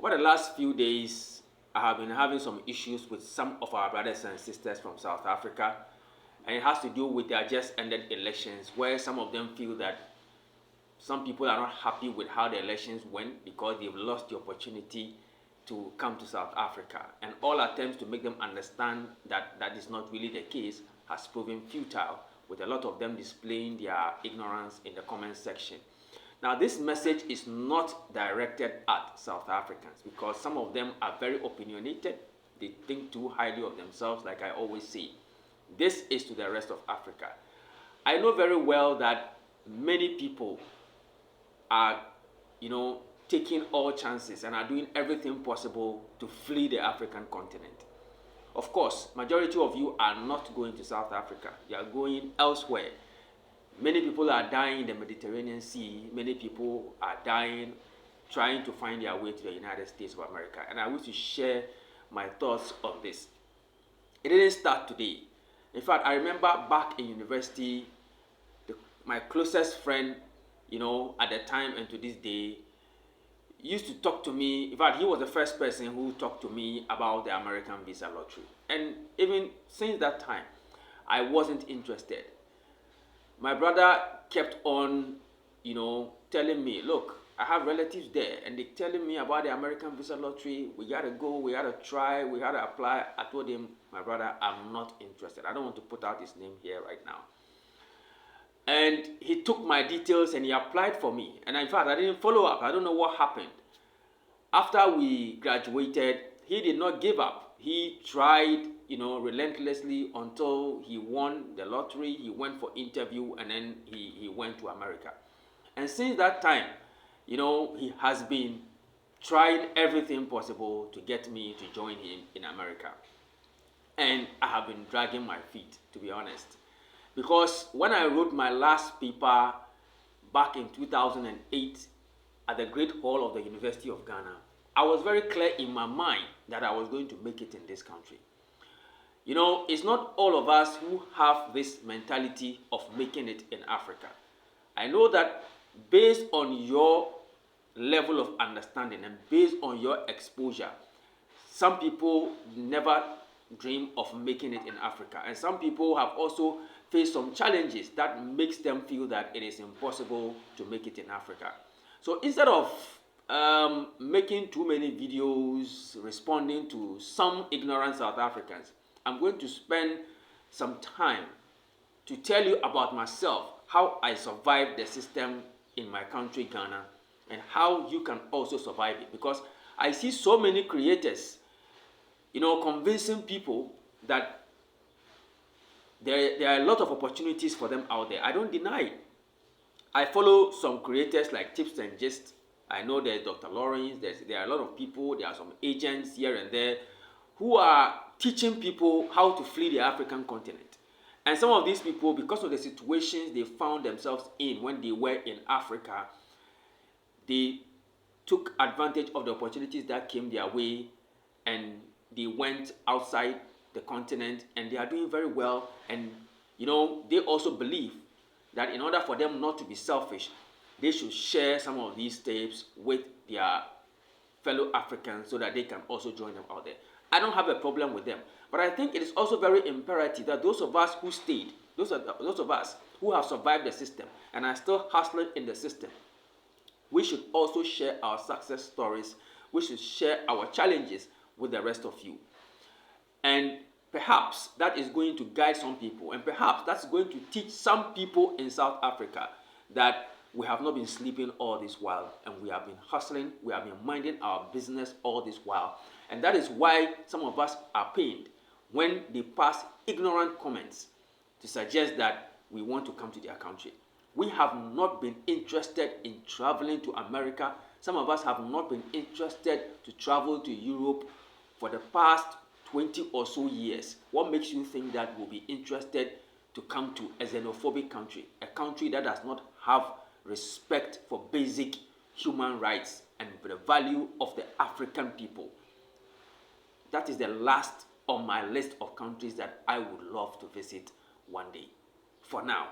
over the last few days, I have been having some issues with some of our brothers and sisters from South Africa, and it has to do with their just ended elections, where some of them feel that some people are not happy with how the elections went because they've lost the opportunity to come to South Africa. And all attempts to make them understand that that is not really the case has proven futile, with a lot of them displaying their ignorance in the comment section. Now, this message is not directed at South Africans because some of them are very opinionated. They think too highly of themselves, like I always say. This is to the rest of Africa. I know very well that many people are, taking all chances and are doing everything possible to flee the African continent. Of course, majority of you are not going to South Africa. You are going elsewhere. Many people are dying in the Mediterranean Sea. Many people are dying trying to find their way to the United States of America. And I wish to share my thoughts on this. It didn't start today. In fact, I remember back in university, my closest friend, at the time and to this day, used to talk to me. In fact, he was the first person who talked to me about the American visa lottery. And even since that time, I wasn't interested. My brother kept on, telling me, look, I have relatives there, and they're telling me about the American visa lottery. We gotta go, we gotta try, we gotta apply. I told him, my brother, I'm not interested. I don't want to put out his name here right now. And he took my details and he applied for me. And in fact, I didn't follow up. I don't know what happened. After we graduated, he did not give up. He tried, relentlessly until he won the lottery. He went for interview and then he went to America. And since that time, he has been trying everything possible to get me to join him in America. And I have been dragging my feet, to be honest. Because when I wrote my last paper back in 2008 at the Great Hall of the University of Ghana, I was very clear in my mind that I was going to make it in this country. It's not all of us who have this mentality of making it in Africa. I know that based on your level of understanding and based on your exposure, some people never dream of making it in Africa. And some people have also faced some challenges that makes them feel that it is impossible to make it in Africa. So instead of making too many videos responding to some ignorant South Africans, I'm going to spend some time to tell you about myself, how I survived the system in my country, Ghana, and how you can also survive it. Because I see so many creators, convincing people that there are a lot of opportunities for them out there. I don't deny it. I follow some creators like Tips and Gist. I know there's Dr. Lawrence. There are a lot of people. There are some agents here and there who are teaching people how to flee the African continent. And some of these people, because of the situations they found themselves in when they were in Africa, they took advantage of the opportunities that came their way and they went outside the continent and they are doing very well. And they also believe that in order for them not to be selfish, they should share some of these tapes with their fellow Africans so that they can also join them out there. I don't have a problem with them, but I think it is also very imperative that those of us who stayed, those of us who have survived the system and are still hustling in the system, we should also share our success stories. We should share our challenges with the rest of you. And perhaps that is going to guide some people, and perhaps that's going to teach some people in South Africa that we have not been sleeping all this while, and we have been hustling, we have been minding our business all this while. And that is why some of us are pained when they pass ignorant comments to suggest that we want to come to their country. We have not been interested in traveling to America. Some of us have not been interested to travel to Europe for the past 20 or so years. What makes you think that we'll be interested to come to a xenophobic country, a country that does not have respect for basic human rights and the value of the African people? That is the last on my list of countries that I would love to visit one day. For now,